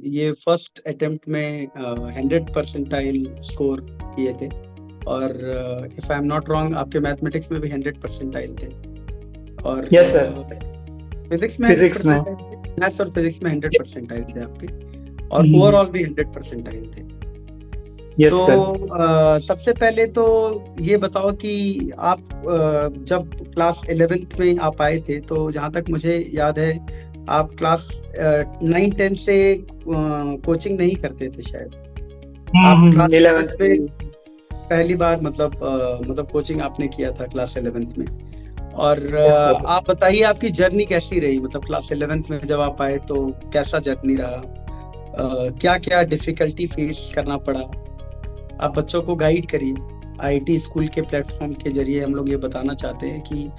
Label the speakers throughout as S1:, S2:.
S1: ये first attempt में 100 percentile score किए थे। और if I am not wrong, आपके मैथमेटिक्स में भी 100 परसेंटाइल थे। और
S2: यस सर,
S1: फिजिक्स में 100
S2: फिजिक्स में।
S1: परसेंटाइल, मैथ्स और फिजिक्स में 100 परसेंटाइल थे आपके। और ओवरऑल भी 100 परसेंटाइल थे।
S2: यस
S1: तो
S2: सर।
S1: सबसे पहले तो ये बताओ कि आप जब क्लास 11th में आप आए थे, तो जहाँ तक मुझे याद है आप क्लास 9-10 से कोचिंग नहीं करते थे शायद। आप क्लास 11th
S2: 11th
S1: में पहली बार मतलब कोचिंग आपने किया था क्लास 11th में। और
S2: यस सर।
S1: आप बताइए आपकी जर्नी कैसी रही, मतलब क्लास 11th में जब आप आए तो कैसा जर्नी रहा, क्या क्या डिफिकल्टी फेस करना पड़ा। आप बच्चों को गाइड करिए। आईटी स्कूल के प्लेटफॉर्म के जरिए हम लोग ये बताना चाहते हैं कि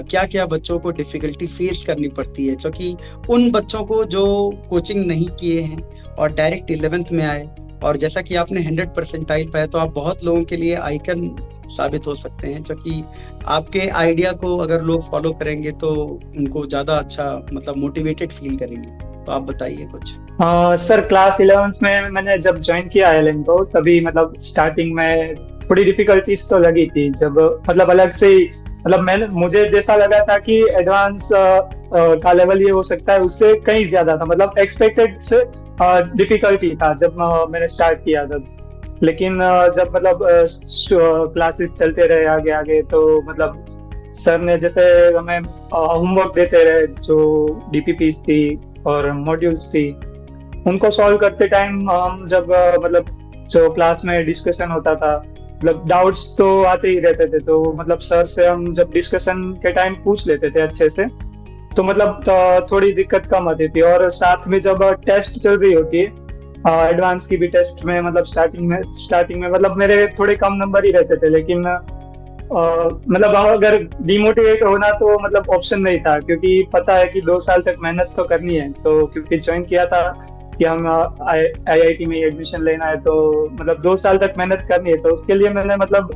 S1: क्या क्या बच्चों को डिफिकल्टी फेस करनी पड़ती है, क्योंकि उन बच्चों को जो कोचिंग नहीं किए हैं और डायरेक्ट 11th में आए, और जैसा कि आपने 100 परसेंटाइल पाया, तो आप बहुत लोगों के लिए आइकन साबित हो सकते हैं, क्योंकि आपके आइडिया को अगर लोग फॉलो करेंगे तो उनको ज्यादा अच्छा मतलब मोटिवेटेड फील करेंगे। तो आप बताइए कुछ।
S2: सर, क्लास 11th में मैंने जब ज्वाइन किया आईएलएम को, तभी मतलब स्टार्टिंग में थोड़ी डिफिकल्टीज तो लगी थी। जब मतलब अलग से ही मतलब मुझे जैसा लगा था कि एडवांस का लेवल ये हो सकता है, उससे कहीं ज्यादा था। मतलब एक्सपेक्टेड से डिफिकल्टी था जब मैंने स्टार्ट किया तब। लेकिन जब मतलब क्लासेस चलते रहे आगे आगे, तो मतलब सर ने जैसे हमें होमवर्क देते रहे, जो डीपीपीस थी और मॉड्यूल्स थी, उनको सॉल्व करते टाइम हम जब मतलब जो क्लास में डिस्कशन होता था, मतलब डाउट्स तो आते ही रहते थे, तो मतलब सर से हम जब डिस्कशन के टाइम पूछ लेते थे अच्छे से, तो मतलब थोड़ी दिक्कत कम आती थी। और साथ में जब टेस्ट चल रही होती है एडवांस की भी टेस्ट में, मतलब स्टार्टिंग में मतलब मेरे थोड़े कम नंबर ही रहते थे, लेकिन मतलब अगर डिमोटिवेट होना तो मतलब ऑप्शन नहीं था, क्योंकि पता है कि 2 साल तक मेहनत तो करनी है। तो क्योंकि ज्वाइन किया था कि हम आईआईटी में एडमिशन लेना है, तो मतलब 2 साल तक मेहनत करनी है, तो उसके लिए मैंने मतलब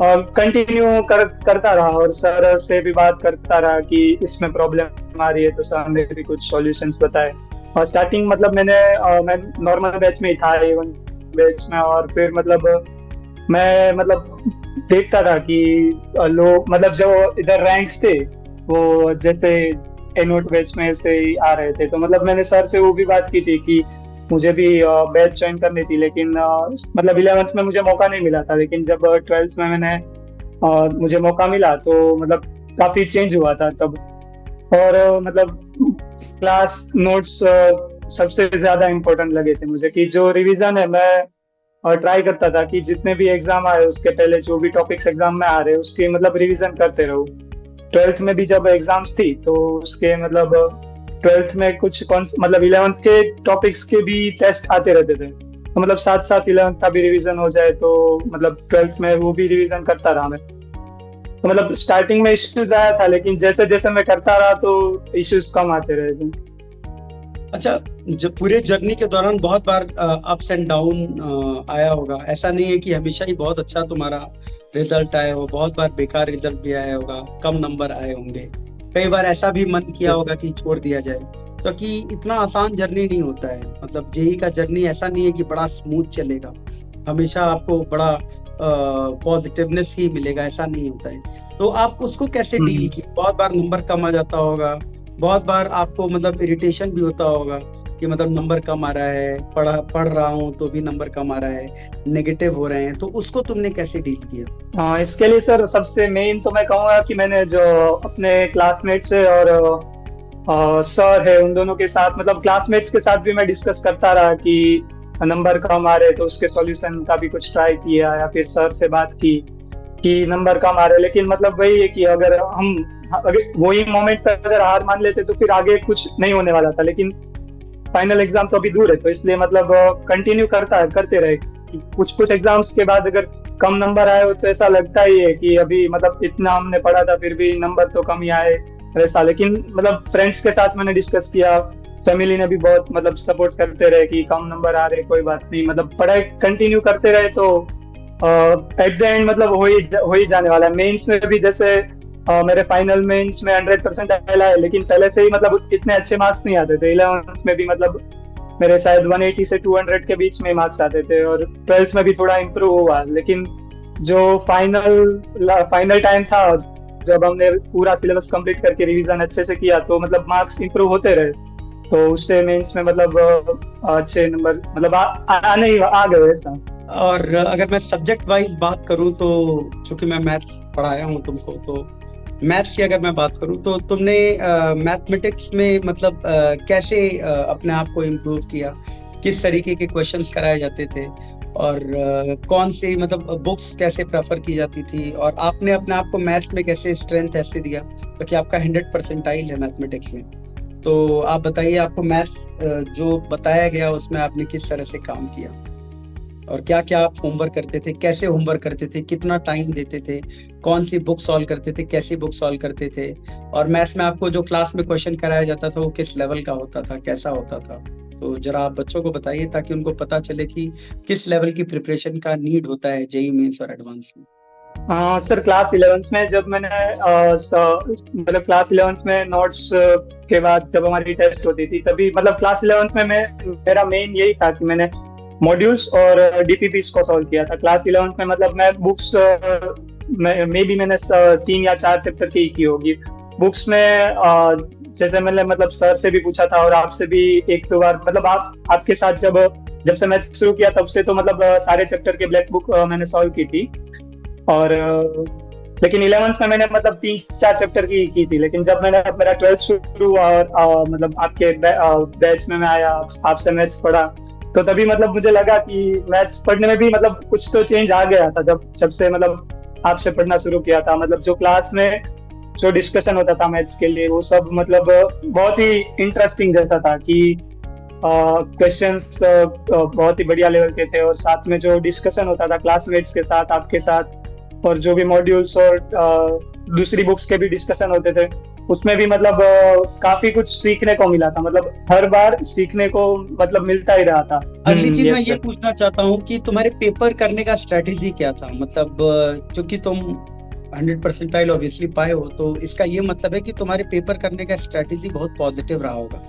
S2: कंटिन्यू करता रहा और सर से भी बात करता रहा कि इसमें प्रॉब्लम आ रही है, तो सर ने भी कुछ सॉल्यूशंस बताए। और स्टार्टिंग मतलब मैं नॉर्मल बैच में ही था, A1 बैच में। और फिर मतलब मैं मतलब देखता था कि लोग मतलब जो इधर रैंक्स थे, वो जैसे ए नोट बैच में से ही आ रहे थे, तो मतलब मैंने सर से वो भी बात की थी कि मुझे भी बैच ज्वाइन करनी थी। लेकिन मतलब 11th में मुझे मौका नहीं मिला था, लेकिन जब 12th में मुझे मौका मिला, तो मतलब काफी चेंज हुआ था तब। और मतलब क्लास नोट्स सबसे ज्यादा इम्पोर्टेंट लगे थे मुझे, कि जो रिवीजन है मैं और ट्राई करता था कि जितने भी एग्जाम आए उसके पहले जो भी टॉपिक्स एग्जाम में आ रहे हैं उसकी मतलब रिवीजन करते रहो। 12th में भी जब एग्जाम्स थी, तो उसके मतलब 12th में कुछ मतलब 11th के टॉपिक्स के भी टेस्ट आते रहते थे, तो मतलब साथ साथ 11th का भी रिवीजन हो जाए, तो मतलब 12th में वो भी रिवीजन करता रहा मैं। तो मतलब स्टार्टिंग में इश्यूज आया था, लेकिन जैसे जैसे मैं करता रहा तो इश्यूज कम आते रहे थे।
S1: अच्छा, जब पूरे जर्नी के दौरान बहुत बार अप्स एंड डाउन आया होगा, ऐसा नहीं है कि हमेशा ही बहुत अच्छा तुम्हारा रिजल्ट आया हो, बहुत बार बेकार रिजल्ट भी आया होगा, कम नंबर आए होंगे। कई बार ऐसा भी मन किया होगा कि छोड़ दिया जाए, क्योंकि इतना आसान जर्नी नहीं होता है। मतलब जेई का जर्नी ऐसा नहीं है कि बड़ा स्मूथ चलेगा, हमेशा आपको बड़ा पॉजिटिवनेस ही मिलेगा, ऐसा नहीं होता है। तो आप उसको कैसे डील किए? बहुत बार नंबर कम आ जाता होगा, बहुत बार आपको मतलब इरिटेशन भी होता होगा कि मतलब नंबर कम आ रहा है, पढ़ रहा हूँ तो भी नंबर कम आ रहा है, नेगेटिव हो रहे हैं, तो उसको तुमने कैसे डील किया?
S2: हाँ, इसके लिए सर सबसे मेन तो मैं कहूँगा कि मैंने जो अपने क्लासमेट्स है और सर है, उन दोनों के साथ, मतलब क्लासमेट्स के साथ भी मैं डिस्कस करता रहा कि नंबर कम आ रहे, तो उसके सॉल्यूशन का भी कुछ ट्राई किया, या फिर सर से बात की कि नंबर कम आ रहे। लेकिन मतलब वही है कि अगर वही मोमेंट पर अगर हार मान लेते तो फिर आगे कुछ नहीं होने वाला था। लेकिन फाइनल एग्जाम तो अभी दूर है, तो इसलिए मतलब कंटिन्यू करते रहे कि कुछ एग्जाम्स के बाद अगर कम नंबर आए हो तो ऐसा लगता ही है कि अभी मतलब इतना हमने पढ़ा था फिर भी नंबर तो कम ही आए वैसा। लेकिन मतलब फ्रेंड्स के साथ मैंने डिस्कस किया, फैमिली ने भी बहुत मतलब सपोर्ट करते रहे कि कम नंबर आ रहे कोई बात नहीं, मतलब पढ़ाई कंटिन्यू करते रहे, तो एट द एंड मतलब हो ही जाने वाला है। मेंस में भी जैसे मेरे फाइनल मेंस में 100% आया है, लेकिन पहले से ही मतलब इतने अच्छे मार्क्स नहीं आते थे। 11th में भी मतलब मेरे शायद 180 से 200 के बीच में मार्क्स आते थे, और 12th में भी थोड़ा इम्प्रूव हुआ। लेकिन जो फाइनल टाइम था, जब हमने पूरा सिलेबस कंप्लीट करके रिवीजन अच्छे से किया, तो मतलब मार्क्स इम्प्रूव होते रहे। तो उससे मेंस में मतलब अच्छे नंबर मतलब आ गए ऐसा।
S1: और अगर मैं सब्जेक्ट वाइज बात करूं तो, चूंकि मैं मैथ्स पढ़ाया हूं तुमको, तो मैथ्स की अगर मैं बात करूं तो तुमने मैथमेटिक्स में मतलब कैसे अपने आप को इम्प्रूव किया, किस तरीके के क्वेश्चंस कराए जाते थे, और कौन सी मतलब बुक्स कैसे प्रेफर की जाती थी, और आपने अपने आप को मैथ्स में कैसे स्ट्रेंथ ऐसे दिया, क्योंकि आपका 100% है मैथमेटिक्स में। तो आप बताइए, आपको मैथ्स जो बताया गया उसमें आपने किस तरह से काम किया, और क्या क्या आप होमवर्क करते थे, कैसे होमवर्क करते थे, कितना टाइम देते थे, कौन सी बुक सॉल्व करते थे, कैसी बुक सॉल्व करते थे, और मैथ्स में आपको जो क्लास में क्वेश्चन कराया जाता था वो किस लेवल का होता था, कैसा होता था। तो जरा आप बच्चों को बताइए ताकि उनको पता चले कि किस लेवल की प्रिपरेशन का नीड होता है जेईई मेंस और एडवांस में।
S2: हाँ सर, क्लास 11th में जब मैंने मतलब क्लास 11th में नोट्स के बाद जब हमारी टेस्ट होती थी, तभी मतलब क्लास 11th में मेरा मेन यही था कि मैंने मॉड्यूल्स और डीपीपीस को सॉल्व किया था। क्लास 11th में मतलब मैं बुक्स में भी मैंने 3 या 4 चैप्टर की होगी बुक्स में। जैसे मैंने मतलब सर से भी पूछा था और आपसे भी 1-2 बार, मतलब आपके साथ जब से मैथ शुरू किया तब से तो मतलब सारे चैप्टर के ब्लैक बुक मैंने सॉल्व की थी। और लेकिन 11th में मैंने मतलब 3-4 चैप्टर की थी। लेकिन जब मैंने मेरा 12th शुरू हुआ और मतलब आपके बैच में मैं आया, आपसे मैथ्स पढ़ा, तो तभी मतलब मुझे लगा कि मैथ्स पढ़ने में भी मतलब कुछ तो चेंज आ गया था। जब से मतलब आपसे पढ़ना शुरू किया था, मतलब जो क्लास में जो डिस्कशन होता था मैथ्स के लिए, वो सब मतलब बहुत ही इंटरेस्टिंग जैसा था कि क्वेश्चंस बहुत ही बढ़िया लेवल के थे, और साथ में जो डिस्कशन होता था क्लासमेट्स के साथ, आपके साथ, और जो भी मॉड्यूल्स और दूसरी बुक्स के भी डिस्कशन होते थे, उसमें भी मतलब काफी कुछ सीखने को मिला था। मतलब हर बार सीखने को मतलब मिलता ही रहा था।
S1: अगली चीज मैं
S2: yes,
S1: ये
S2: sir.
S1: पूछना चाहता हूँ कि तुम्हारे पेपर करने का स्ट्रेटेजी क्या था, मतलब क्योंकि तुम 100% ऑब्वियसली पाए हो, तो इसका ये मतलब है कि तुम्हारे पेपर करने का स्ट्रेटेजी बहुत पॉजिटिव रहा होगा।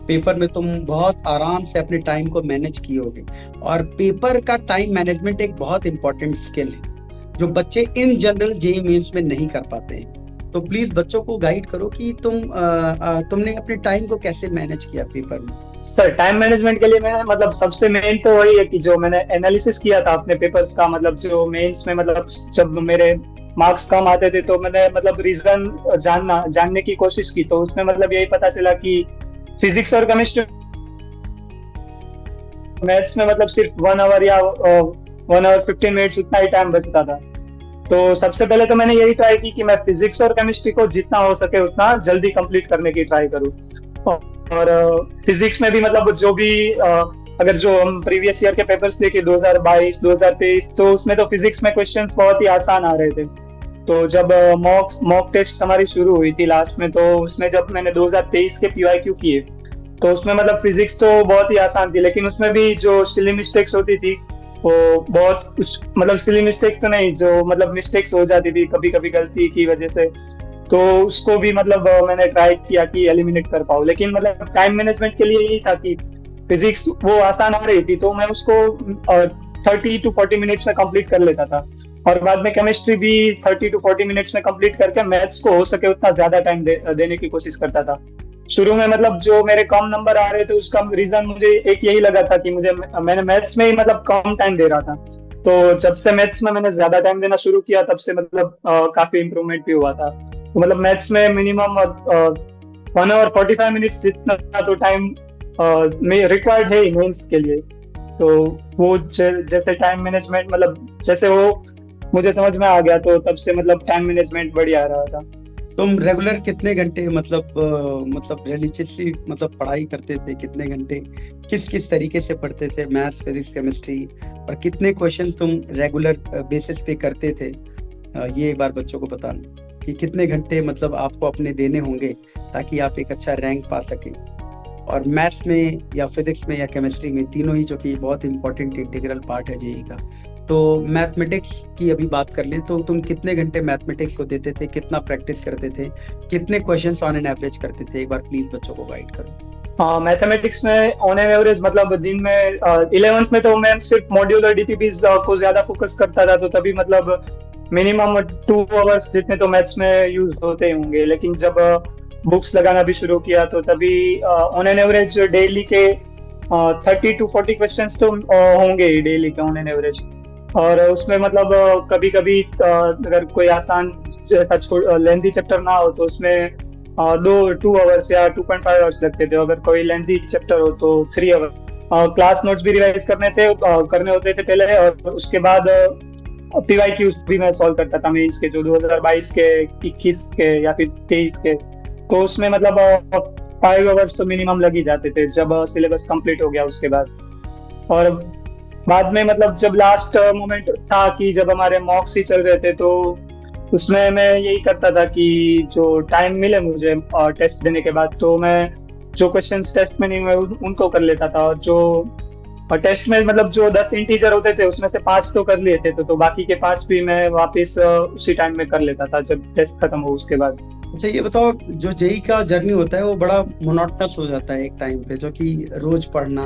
S1: पेपर में तुम बहुत आराम से अपने टाइम को मैनेज किए होगे, और पेपर का टाइम मैनेजमेंट एक बहुत इंपॉर्टेंट स्किल है जो बच्चे इन जनरल जेईई मेंस में नहीं कर पाते हैं। तो प्लीज बच्चों को गाइड करो कि तुमने अपने टाइम को कैसे मैनेज किया पेपर में।
S2: सर, टाइम मैनेजमेंट के लिए मैं मतलब सबसे मेन तो वही है कि जो मैंने एनालिसिस किया था अपने पेपर्स का, मतलब जो मेंस में मतलब जब मेरे मार्क्स कम आते थे तो मैंने मतलब रीजन जानने की कोशिश की। तो उसमें मतलब यही पता चला कि फिजिक्स और केमिस्ट्री, मैथ्स में मतलब सिर्फ 1 आवर या 1 आवर 15 मिनट्स उतना ही टाइम बचता था। तो सबसे पहले तो मैंने यही ट्राई की कि मैं फिजिक्स और केमिस्ट्री को जितना हो सके उतना जल्दी कंप्लीट करने की ट्राई करूँ। और फिजिक्स में भी मतलब जो भी अगर जो हम प्रीवियस ईयर के पेपर्स देखे 2022 2023, तो उसमें तो फिजिक्स में क्वेश्चंस बहुत ही आसान आ रहे थे। तो जब मॉक टेस्ट हमारी शुरू हुई थी लास्ट में, तो उसमें जब मैंने 2023 के पीवाईक्यू किए, तो उसमें मतलब फिजिक्स तो बहुत ही आसान थी, लेकिन उसमें भी जो सिली मिस्टेक्स होती थी वो बहुत मतलब सिली मिस्टेक्स तो नहीं, जो मतलब मिस्टेक्स हो जाती थी कभी कभी गलती की वजह से, तो उसको भी मतलब मैंने ट्राई किया कि एलिमिनेट कर पाऊँ। लेकिन मतलब टाइम मैनेजमेंट के लिए यही था कि फिजिक्स वो आसान आ रही थी तो मैं उसको 30 to 40 मिनट्स में कंप्लीट कर लेता था, और बाद में केमिस्ट्री भी 30 to 40 मिनट्स में कंप्लीट करके मैथ्स को हो सके उतना ज्यादा टाइम देने की कोशिश करता था। शुरू में मतलब जो मेरे कम नंबर आ रहे थे उसका रीजन मुझे एक यही लगा था कि मैंने मैथ्स में ही मतलब कम टाइम दे रहा था। तो जब से मैथ्स में मैंने ज्यादा टाइम देना शुरू किया तब से मतलब काफी इम्प्रूवमेंट भी हुआ था। तो मतलब मैथ्स में मिनिमम 1 आवर 45 मिनट्स जितना तो टाइम रिक्वायर्ड है मेंस के लिए। तो वो जैसे टाइम मैनेजमेंट मतलब जैसे वो मुझे समझ में आ गया, तो तब से मतलब टाइम मैनेजमेंट बढ़िया आ रहा था।
S1: तुम रेगुलर कितने घंटे मतलब रिलीजियसली मतलब पढ़ाई करते थे, कितने घंटे किस किस तरीके से पढ़ते थे मैथ्स फिजिक्स केमिस्ट्री, और कितने क्वेश्चंस तुम रेगुलर बेसिस पे करते थे, ये एक बार बच्चों को बताना कि कितने घंटे मतलब आपको अपने देने होंगे ताकि आप एक अच्छा रैंक पा सकें। और मैथ्स में या फिजिक्स में या केमिस्ट्री में, तीनों ही जो कि बहुत इंपॉर्टेंट इंटीग्रल पार्ट है जेईई का। तो मैथमेटिक्स की अभी बात कर लें तो तुम कितने घंटे मैथमेटिक्स को देते थे, कितना प्रैक्टिस करते थे, कितने क्वेश्चंस ऑन एन एवरेज करते थे, एक बार प्लीज बच्चों को गाइड करो।
S2: हाँ, मैथमेटिक्स में ऑन एन एवरेज मतलब दिन में 11th में तो मैं सिर्फ मॉड्यूल और डीपीपीज को ज्यादा फोकस करता था, तो तभी मतलब मिनिमम 2 आवर्स जितने तो मैथ्स में यूज होते ही होंगे। लेकिन जब बुक्स लगाना भी शुरू किया तो तभी ऑन एन एवरेज डेली के 30 to 40 क्वेश्चन तो होंगे ही डेली के ऑन एन एवरेज। और उसमें मतलब कभी कभी अगर कोई आसान जैसा लेंथी चैप्टर ना हो तो उसमें 2 आवर्स या 2.5 आवर्स लगते थे। अगर कोई लेंथी चैप्टर हो तो 3 आवर। क्लास नोट्स भी रिवाइज करने होते थे पहले, और उसके बाद पीवाईक्यूज भी मैं सॉल्व करता था मेंस के, जो 2022 के, 21 के या फिर 23 के। तो उसमें मतलब 5 आवर्स तो मिनिमम लग ही जाते थे जब सिलेबस कंप्लीट हो गया उसके बाद। और बाद में मतलब जब लास्ट मोमेंट था कि जब हमारे मॉक्स ही चल रहे थे, तो उसमें मैं यही करता था कि जो टाइम मिले मुझे टेस्ट देने के बाद, तो मैं जो क्वेश्चंस टेस्ट में नहीं हुए उनको कर लेता था। और जो टेस्ट में मतलब जो 10 इंटीजर होते थे उसमें से 5 तो कर लिए थे, तो बाकी के 5 भी मैं वापस उसी टाइम में कर लेता था जब टेस्ट खत्म हो उसके बाद।
S1: अच्छा ये बताओ, जो जेई का जर्नी होता है वो बड़ा मोनोटनस हो जाता है एक टाइम पे, जो कि रोज पढ़ना,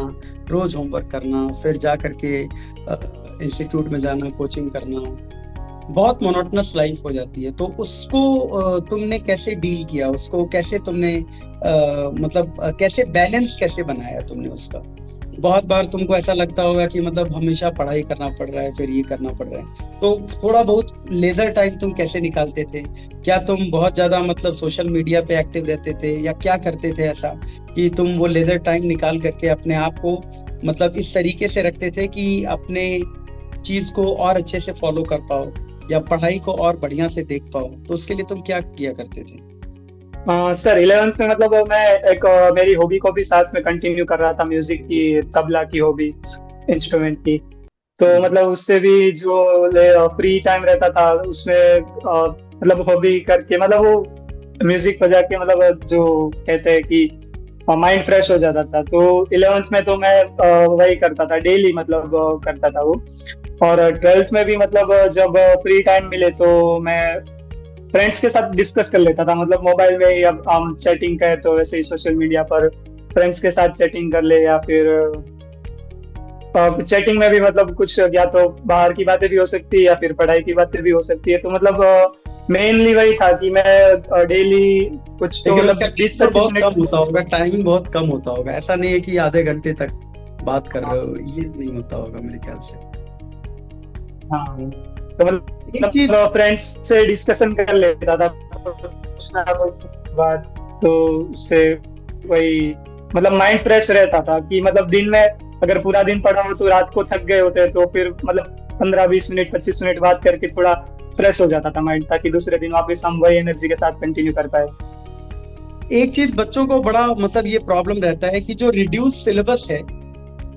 S1: रोज होमवर्क करना, फिर जा करके इंस्टीट्यूट में जाना, कोचिंग करना, बहुत मोनोटनस लाइफ हो जाती है। तो उसको तुमने कैसे डील किया, उसको कैसे तुमने मतलब कैसे बैलेंस कैसे बनाया तुमने उसका? बहुत बार तुमको ऐसा लगता होगा कि मतलब हमेशा पढ़ाई करना पड़ रहा है, फिर ये करना पड़ रहा है, तो थोड़ा बहुत लेजर टाइम तुम कैसे निकालते थे? क्या तुम बहुत ज्यादा मतलब सोशल मीडिया पे एक्टिव रहते थे, या क्या करते थे ऐसा कि तुम वो लेजर टाइम निकाल करके अपने आप को मतलब इस तरीके से रखते थे कि अपने चीज को और अच्छे से फॉलो कर पाओ या पढ़ाई को और बढ़िया से देख पाओ? तो उसके लिए तुम क्या किया करते थे?
S2: सर 11th में मतलब मैं एक मेरी हॉबी को भी साथ में कंटिन्यू कर रहा था, म्यूजिक की, तबला की हॉबी, इंस्ट्रूमेंट की। तो मतलब उससे भी जो फ्री टाइम रहता था उसमें मतलब हॉबी करके मतलब वो म्यूजिक बजा के मतलब जो कहते हैं कि माइंड फ्रेश हो जाता था। तो 11th में तो मैं वही करता था डेली, मतलब करता था वो। और 12th में भी मतलब जब फ्री टाइम मिले तो मैं फ्रेंड्स के साथ डिस्कस कर लेता था, मतलब मोबाइल में ही। अब हम चैटिंग करें तो वैसे ही सोशल मीडिया पर फ्रेंड्स के साथ चैटिंग कर ले, या फिर चैटिंग में भी मतलब कुछ या तो बाहर की बातें भी हो सकती है या फिर पढ़ाई की बातें भी हो सकती है। तो मतलब मेनली वही था कि मैं डेली कुछ तो
S1: लेकिन
S2: मतलब
S1: उसका
S2: बीस
S1: टाइम
S2: पच्चीस
S1: बहुत
S2: मिनट
S1: कम होता होगा, टाइम बहुत कम होता होगा, ऐसा नहीं है कि आधे घंटे तक बात कर रहे हो, ये नहीं होता होगा मेरे ख्याल से।
S2: हाँ, तो
S1: एक चीज
S2: मतलब फ्रेंड्स से डिस्कशन कर लेता था कुछ ना कुछ बात। तो उससे वही मतलब माइंड फ्रेश रहता था कि मतलब दिन में अगर पूरा दिन पढ़ा हो तो रात को थक गए होते, तो फिर मतलब 15-20 मिनट 25 मिनट बात करके थोड़ा फ्रेश हो जाता था माइंड, ताकि दूसरे दिन वापस हम वही एनर्जी के साथ कंटिन्यू कर पाए।
S1: एक चीज बच्चों को बड़ा मतलब ये प्रॉब्लम रहता है कि जो रिड्यूस सिलेबस है,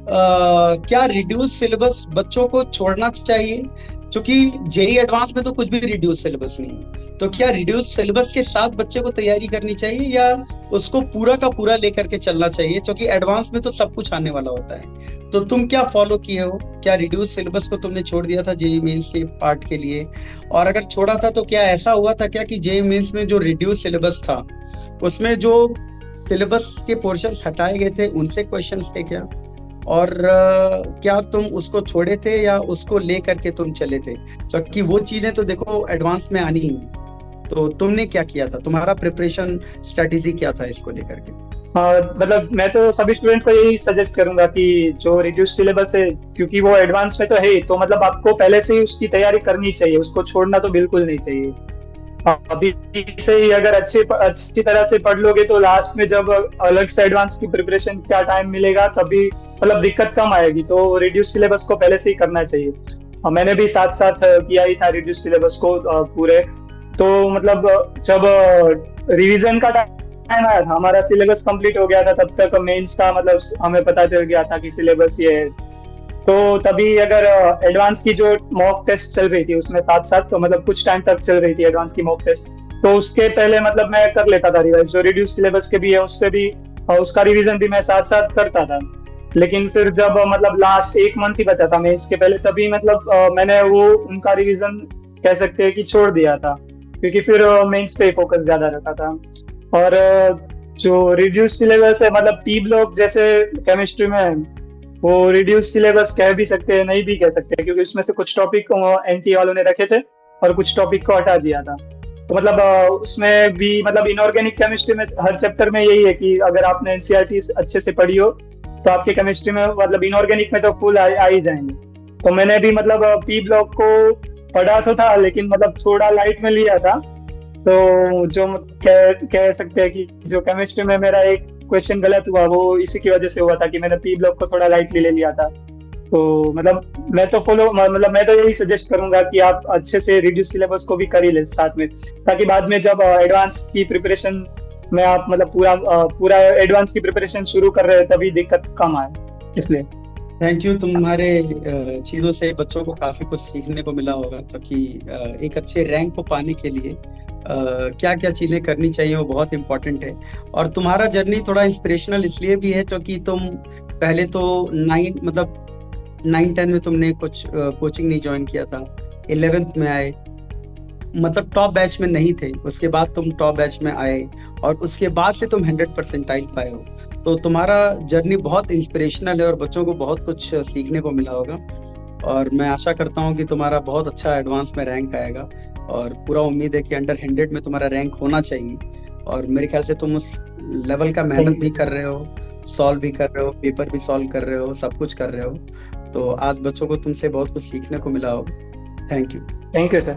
S1: क्या रिड्यूस सिलेबस बच्चों को छोड़ना चाहिए? क्योंकि जेई एडवांस में तो कुछ भी रिड्यूस सिलेबस नहीं है, तो क्या रिड्यूस सिलेबस के साथ बच्चे को तैयारी करनी चाहिए, या उसको पूरा का पूरा लेकर के चलना चाहिए? क्योंकि एडवांस में तो सब कुछ आने वाला होता है। तो तुम क्या फॉलो किए हो? क्या रिड्यूस सिलेबस को तुमने छोड़ दिया था जेई मेंस के पार्ट के लिए? और अगर छोड़ा था तो क्या ऐसा हुआ था क्या कि जेई मेंस में जो रिड्यूस सिलेबस था उसमें जो सिलेबस के पोर्शंस हटाए गए थे उनसे क्वेश्चंस थे क्या? और क्या तुम उसको छोड़े थे या उसको ले करके तुम चले थे? क्योंकि वो चीजें तो देखो एडवांस में आनी ही। तो तुमने क्या किया था, तुम्हारा प्रिपरेशन स्ट्रेटेजी क्या था इसको लेकर के?
S2: मतलब मैं तो सभी स्टूडेंट को यही सजेस्ट करूंगा कि जो रिड्यूस सिलेबस है, क्योंकि वो एडवांस में तो है ही, तो मतलब आपको पहले से ही उसकी तैयारी करनी चाहिए, उसको छोड़ना तो बिल्कुल नहीं चाहिए। अभी से ही अगर अच्छी तरह से पढ़ लोगे तो लास्ट में जब अलग से एडवांस की प्रिपरेशन का टाइम मिलेगा तभी मतलब दिक्कत कम आएगी। तो रिड्यूस सिलेबस को पहले से ही करना चाहिए। और मैंने भी साथ साथ किया ही था रिड्यूस सिलेबस को पूरे। तो मतलब जब रिवीजन का टाइम आया था, हमारा सिलेबस कंप्लीट हो गया था, तब तक मेंस का मतलब हमें पता चल गया था कि सिलेबस ये है। तो तभी अगर एडवांस की जो मॉक टेस्ट चल रही थी उसमें साथ साथ तो मतलब कुछ टाइम तक चल रही थी एडवांस की मॉक टेस्ट, तो उसके पहले मतलब मैं कर लेता था रिवाइज। जो रिड्यूस सिलेबस के भी है उससे भी उसका रिवीजन भी मैं साथ साथ करता था। लेकिन फिर जब मतलब लास्ट 1 मंथ ही बचा था मैं इसके पहले, तभी मतलब मैंने वो उनका रिवीजन कह सकते हैं कि छोड़ दिया था, क्योंकि फिर मेंस पे फोकस ज्यादा रहता था। और जो रिड्यूस सिलेबस है, मतलब पी ब्लॉक जैसे केमिस्ट्री में है, वो रिड्यूस सिलेबस कह भी सकते हैं, नहीं भी कह सकते, क्योंकि उसमें से कुछ टॉपिक एनटी वालों ने रखे थे और कुछ टॉपिक को हटा दिया था। तो मतलब उसमें भी मतलब इनऑर्गेनिक केमिस्ट्री में हर चैप्टर में यही है कि अगर आपने एनसीईआरटी अच्छे से पढ़ी हो तो आपके केमिस्ट्री में मतलब इनऑर्गेनिक में तो फुल आ ही जाएंगे। तो मैंने भी मतलब पी ब्लॉक को पढ़ा तो था, लेकिन मतलब थोड़ा लाइट में लिया था। तो जो कह सकते हैं कि जो केमिस्ट्री में मेरा एक क्वेश्चन गलत हुआ वो इसी की वजह से हुआ था कि मैंने पी ब्लॉक को थोड़ा लाइटली ले लिया था। तो मतलब मैं तो यही सजेस्ट करूंगा कि आप अच्छे से रिड्यूस सिलेबस को भी कर ही ले साथ में, ताकि बाद में जब एडवांस की प्रिपरेशन में आप मतलब पूरा एडवांस की प्रिपरेशन शुरू कर रहे हैं तभी दिक्कत कम आए, इसलिए।
S1: Thank you. तुम्हारे चीजों से बच्चों को काफी कुछ सीखने को मिला होगा, क्योंकि एक अच्छे रैंक को पाने के लिए क्या क्या चीजें करनी चाहिए वो बहुत इंपॉर्टेंट है। और तुम्हारा जर्नी थोड़ा इंस्पिरेशनल इसलिए भी है क्योंकि तुम पहले तो 9-10 में तुमने कुछ कोचिंग नहीं ज्वाइन किया था, 11th में आए, मतलब टॉप बैच में नहीं थे, उसके बाद तुम टॉप बैच में आए और उसके बाद से तुम 100% पाए हो। तो तुम्हारा जर्नी बहुत इंस्पिरेशनल है और बच्चों को बहुत कुछ सीखने को मिला होगा। और मैं आशा करता हूँ कि तुम्हारा बहुत अच्छा एडवांस में रैंक आएगा और पूरा उम्मीद है कि अंडर 100 में तुम्हारा रैंक होना चाहिए। और मेरे ख्याल से तुम उस लेवल का मेहनत भी कर रहे हो, सॉल्व भी कर रहे हो, पेपर भी सॉल्व कर रहे हो, सब कुछ कर रहे हो। तो आज बच्चों को तुमसे बहुत कुछ सीखने को मिला होगा। Thank you.
S2: Thank you sir.